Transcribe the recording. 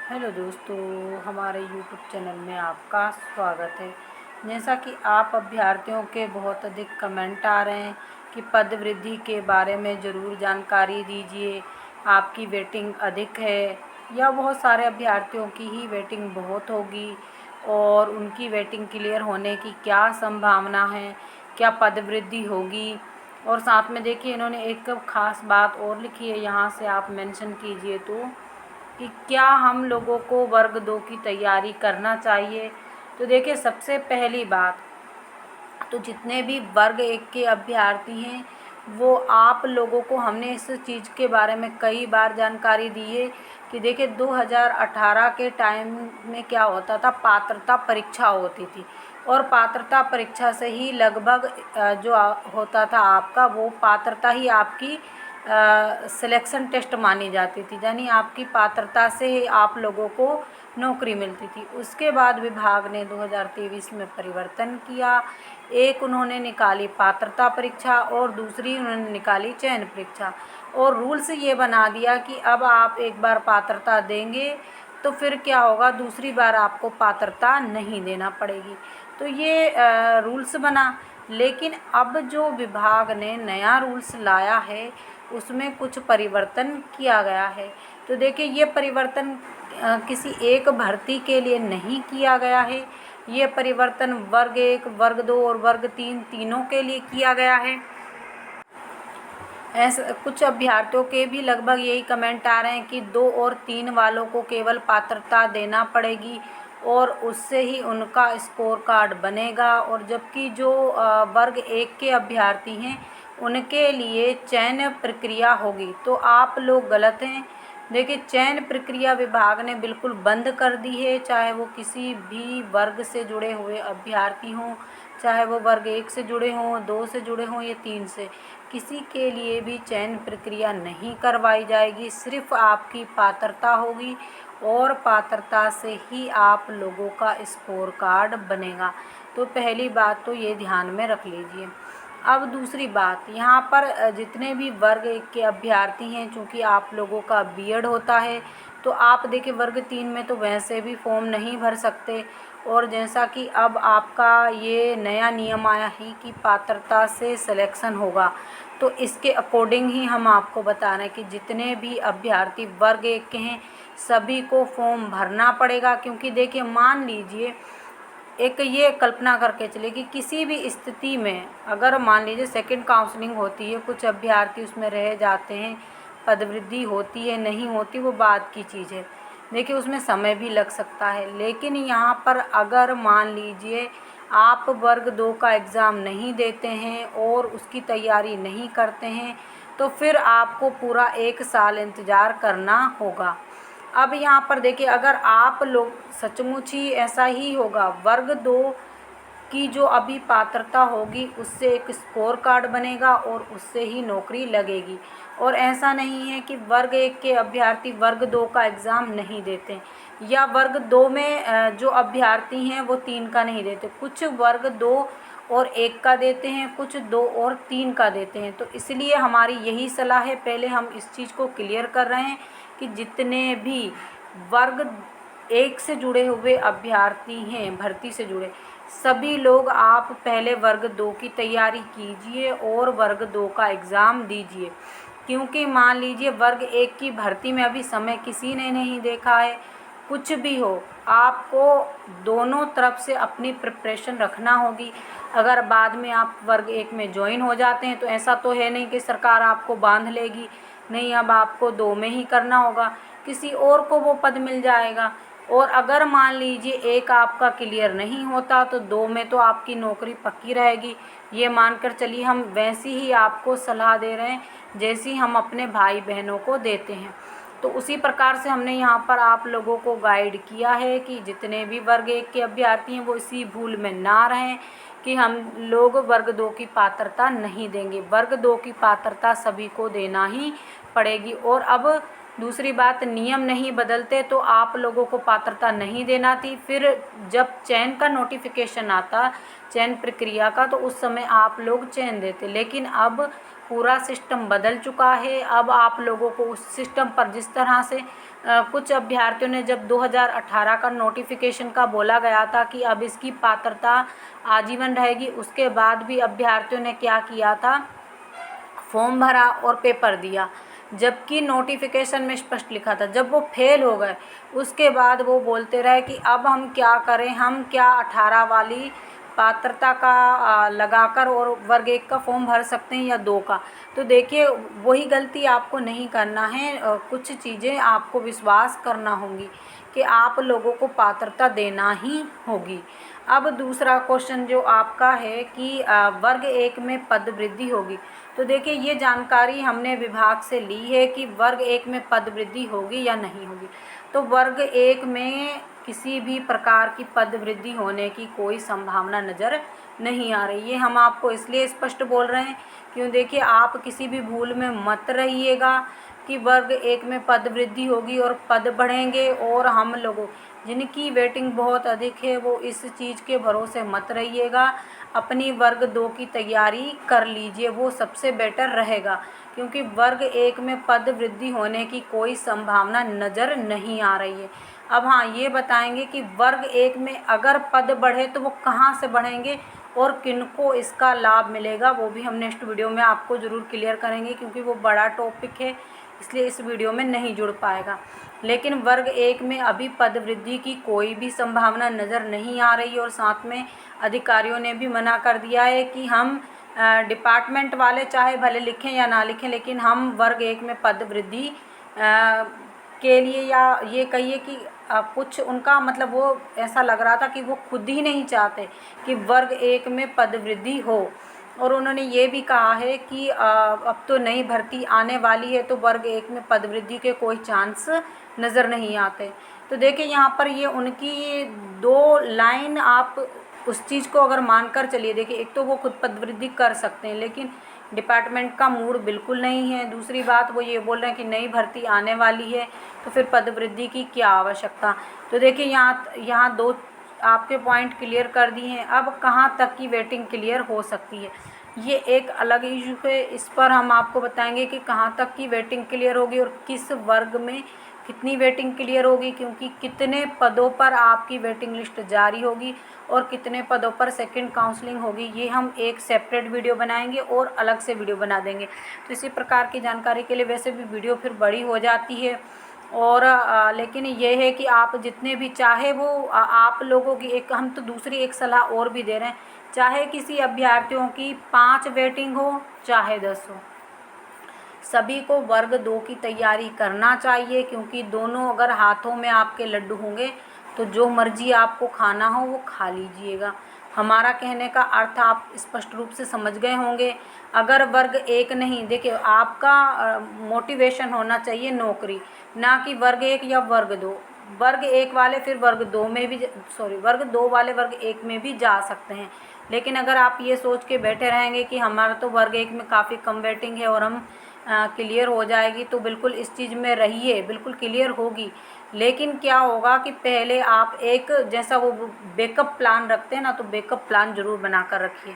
Hello दोस्तों, हमारे YouTube channel में आपका स्वागत है। जैसा कि आप अभ्यर्थियों के बहुत अधिक कमेंट आ रहे हैं कि पद वृद्धि के बारे में ज़रूर जानकारी दीजिए, आपकी वेटिंग अधिक है या बहुत सारे अभ्यर्थियों की ही वेटिंग बहुत होगी और उनकी वेटिंग क्लियर होने की क्या संभावना है, क्या पद वृद्धि होगी। और साथ में देखिए इन्होंने एक ख़ास बात और लिखी है, यहाँ से आप मेंशन कीजिए तो कि क्या हम लोगों को वर्ग 2 की तैयारी करना चाहिए। तो देखिए सबसे पहली बात तो जितने भी वर्ग 1 के अभ्यर्थी हैं वो आप लोगों को हमने इस चीज़ के बारे में कई बार जानकारी दी है कि देखिए 2018 के टाइम में क्या होता था, पात्रता परीक्षा होती थी और पात्रता परीक्षा से ही लगभग होता था आपका वो पात्रता ही आपकी सिलेक्शन टेस्ट मानी जाती थी, यानी आपकी पात्रता से ही आप लोगों को नौकरी मिलती थी। उसके बाद विभाग ने 2023 में परिवर्तन किया। एक उन्होंने निकाली पात्रता परीक्षा और दूसरी उन्होंने निकाली चयन परीक्षा और रूल्स ये बना दिया कि अब आप एक बार पात्रता देंगे तो फिर क्या होगा, दूसरी बार आपको पात्रता नहीं देना पड़ेगी। तो ये रूल्स बना। लेकिन अब जो विभाग ने नया रूल्स लाया है उसमें कुछ परिवर्तन किया गया है। तो देखिए ये परिवर्तन किसी एक भर्ती के लिए नहीं किया गया है, ये परिवर्तन वर्ग 1, वर्ग 2 और वर्ग 3 तीनों के लिए किया गया है। ऐसा कुछ अभ्यर्थियों के भी लगभग यही कमेंट आ रहे हैं कि 2 और 3 वालों को केवल पात्रता देना पड़ेगी और उससे ही उनका स्कोर कार्ड बनेगा, और जबकि जो वर्ग 1 के अभ्यर्थी हैं उनके लिए चयन प्रक्रिया होगी। तो आप लोग गलत हैं। देखिए चयन प्रक्रिया विभाग ने बिल्कुल बंद कर दी है, चाहे वो किसी भी वर्ग से जुड़े हुए अभ्यर्थी हों, चाहे वो वर्ग 1 से जुड़े हों, 2 से जुड़े हों या 3 से, किसी के लिए भी चयन प्रक्रिया नहीं करवाई जाएगी। सिर्फ आपकी पात्रता होगी और पात्रता से ही आप लोगों का स्कोर कार्ड बनेगा। तो पहली बात तो ये ध्यान में रख लीजिए। अब दूसरी बात, यहाँ पर जितने भी वर्ग 1 के अभ्यर्थी हैं, चूँकि आप लोगों का बीएड होता है तो आप देखिए वर्ग 3 में तो वैसे भी फॉर्म नहीं भर सकते, और जैसा कि अब आपका ये नया नियम आया है कि पात्रता से सिलेक्शन होगा, तो इसके अकॉर्डिंग ही हम आपको बता रहे हैं कि जितने भी अभ्यर्थी वर्ग 1 के हैं सभी को फॉर्म भरना पड़ेगा। क्योंकि देखिए मान लीजिए एक ये कल्पना करके चलिए कि किसी भी स्थिति में अगर मान लीजिए सेकंड काउंसलिंग होती है, कुछ अभ्यर्थी उसमें रह जाते हैं, पदवृद्धि होती है नहीं होती वो बात की चीज़ है, देखिए उसमें समय भी लग सकता है। लेकिन यहाँ पर अगर मान लीजिए आप वर्ग 2 का एग्ज़ाम नहीं देते हैं और उसकी तैयारी नहीं करते हैं तो फिर आपको पूरा 1 साल इंतज़ार करना होगा। अब यहाँ पर देखिए अगर आप लोग सचमुच ही ऐसा ही होगा, वर्ग 2 की जो अभी पात्रता होगी उससे एक स्कोर कार्ड बनेगा और उससे ही नौकरी लगेगी। और ऐसा नहीं है कि वर्ग 1 के अभ्यर्थी वर्ग 2 का एग्ज़ाम नहीं देते या वर्ग 2 में जो अभ्यर्थी हैं वो 3 का नहीं देते, कुछ वर्ग 2 और 1 का देते हैं, कुछ 2 और 3 का देते हैं। तो इसलिए हमारी यही सलाह है, पहले हम इस चीज़ को क्लियर कर रहे हैं कि जितने भी वर्ग 1 से जुड़े हुए अभ्यर्थी हैं, भर्ती से जुड़े सभी लोग, आप पहले वर्ग 2 की तैयारी कीजिए और वर्ग 2 का एग्ज़ाम दीजिए। क्योंकि मान लीजिए वर्ग 1 की भर्ती में अभी समय किसी ने नहीं देखा है, कुछ भी हो आपको दोनों तरफ से अपनी प्रिपरेशन रखना होगी। अगर बाद में आप वर्ग 1 में ज्वाइन हो जाते हैं तो ऐसा तो है नहीं कि सरकार आपको बांध लेगी, नहीं, अब आपको 2 में ही करना होगा, किसी और को वो पद मिल जाएगा। और अगर मान लीजिए 1 आपका क्लियर नहीं होता तो 2 में तो आपकी नौकरी पक्की रहेगी। ये मानकर चलिए हम वैसी ही आपको सलाह दे रहे हैं जैसी हम अपने भाई बहनों को देते हैं। तो उसी प्रकार से हमने यहाँ पर आप लोगों को गाइड किया है कि जितने भी वर्ग 1 के अभ्यर्थी हैं वो इसी भूल में ना रहें कि हम लोग वर्ग 2 की पात्रता नहीं देंगे। वर्ग 2 की पात्रता सभी को देना ही पड़ेगी। और अब दूसरी बात, नियम नहीं बदलते तो आप लोगों को पात्रता नहीं देना थी, फिर जब चयन का नोटिफिकेशन आता चयन प्रक्रिया का तो उस समय आप लोग चयन देते। लेकिन अब पूरा सिस्टम बदल चुका है, अब आप लोगों को उस सिस्टम पर जिस तरह से कुछ अभ्यर्थियों ने जब 2018 का नोटिफिकेशन का बोला गया था कि अब इसकी पात्रता आजीवन रहेगी, उसके बाद भी अभ्यर्थियों ने क्या किया था, फॉर्म भरा और पेपर दिया, जबकि नोटिफिकेशन में स्पष्ट लिखा था। जब वो फेल हो गए उसके बाद वो बोलते रहे कि अब हम क्या करें, हम क्या 18 वाली पात्रता का लगाकर और वर्ग 1 का फॉर्म भर सकते हैं या 2 का। तो देखिए वही गलती आपको नहीं करना है, कुछ चीज़ें आपको विश्वास करना होंगी कि आप लोगों को पात्रता देना ही होगी। अब दूसरा क्वेश्चन जो आपका है कि वर्ग 1 में पद वृद्धि होगी। तो देखिए ये जानकारी हमने विभाग से ली है कि वर्ग 1 में पद वृद्धि होगी या नहीं होगी। तो वर्ग 1 में किसी भी प्रकार की पद वृद्धि होने की कोई संभावना नज़र नहीं आ रही। ये हम आपको इसलिए स्पष्ट बोल रहे हैं क्यों, देखिए आप किसी भी भूल में मत रहिएगा कि वर्ग 1 में पद वृद्धि होगी और पद बढ़ेंगे, और हम लोगों जिनकी वेटिंग बहुत अधिक है वो इस चीज़ के भरोसे मत रहिएगा। अपनी वर्ग 2 की तैयारी कर लीजिए, वो सबसे बेटर रहेगा, क्योंकि वर्ग 1 में पद वृद्धि होने की कोई संभावना नज़र नहीं आ रही है। अब हाँ, ये बताएंगे कि वर्ग 1 में अगर पद बढ़े तो वो कहाँ से बढ़ेंगे और किनको इसका लाभ मिलेगा, वो भी हम नेक्स्ट वीडियो में आपको ज़रूर क्लियर करेंगे, क्योंकि वो बड़ा टॉपिक है इसलिए इस वीडियो में नहीं जुड़ पाएगा। लेकिन वर्ग 1 में अभी पद वृद्धि की कोई भी संभावना नज़र नहीं आ रही, और साथ में अधिकारियों ने भी मना कर दिया है कि हम डिपार्टमेंट वाले चाहे भले लिखें या ना लिखें, लेकिन हम वर्ग 1 में पद वृद्धि के लिए, या ये कहिए कि कुछ उनका मतलब वो ऐसा लग रहा था कि वो खुद ही नहीं चाहते कि वर्ग 1 में पद वृद्धि हो। और उन्होंने ये भी कहा है कि अब तो नई भर्ती आने वाली है तो वर्ग 1 में पद वृद्धि के कोई चांस नज़र नहीं आते। तो देखिए यहाँ पर ये उनकी 2 लाइन आप उस चीज़ को अगर मानकर चलिए, देखिए एक तो वो खुद पद वृद्धि कर सकते हैं लेकिन डिपार्टमेंट का मूड बिल्कुल नहीं है। दूसरी बात वो ये बोल रहे हैं कि नई भर्ती आने वाली है तो फिर पद वृद्धि की क्या आवश्यकता। तो देखिए यहाँ 2 आपके पॉइंट क्लियर कर दिए हैं। अब कहाँ तक की वेटिंग क्लियर हो सकती है ये एक अलग इशू है, इस पर हम आपको बताएंगे कि कहाँ तक की वेटिंग क्लियर होगी और किस वर्ग में कितनी वेटिंग क्लियर होगी, क्योंकि कितने पदों पर आपकी वेटिंग लिस्ट जारी होगी और कितने पदों पर सेकंड काउंसलिंग होगी, ये हम एक सेपरेट वीडियो बनाएंगे और अलग से वीडियो बना देंगे। तो इसी प्रकार की जानकारी के लिए वैसे भी वीडियो फिर बड़ी हो जाती है, और लेकिन ये है कि आप जितने भी चाहे वो आप लोगों की एक हम तो दूसरी एक सलाह और भी दे रहे हैं, चाहे किसी अभ्यर्थियों की 5 वेटिंग हो चाहे 10 हो, सभी को वर्ग 2 की तैयारी करना चाहिए, क्योंकि दोनों अगर हाथों में आपके लड्डू होंगे तो जो मर्जी आपको खाना हो वो खा लीजिएगा। हमारा कहने का अर्थ आप स्पष्ट रूप से समझ गए होंगे। अगर वर्ग 1 नहीं, देखिए आपका मोटिवेशन होना चाहिए नौकरी, ना कि वर्ग 1 या वर्ग 2। वर्ग 1 वाले फिर वर्ग 2 में भी वर्ग 2 वाले वर्ग 1 में भी जा सकते हैं। लेकिन अगर आप ये सोच के बैठे रहेंगे कि हमारा तो वर्ग 1 में काफ़ी कम वेटिंग है और हम क्लियर हो जाएगी, तो बिल्कुल इस चीज़ में रहिए, बिल्कुल क्लियर होगी। लेकिन क्या होगा कि पहले आप एक जैसा वो बैकअप प्लान रखते हैं ना, तो बैकअप प्लान ज़रूर बना कर रखिए।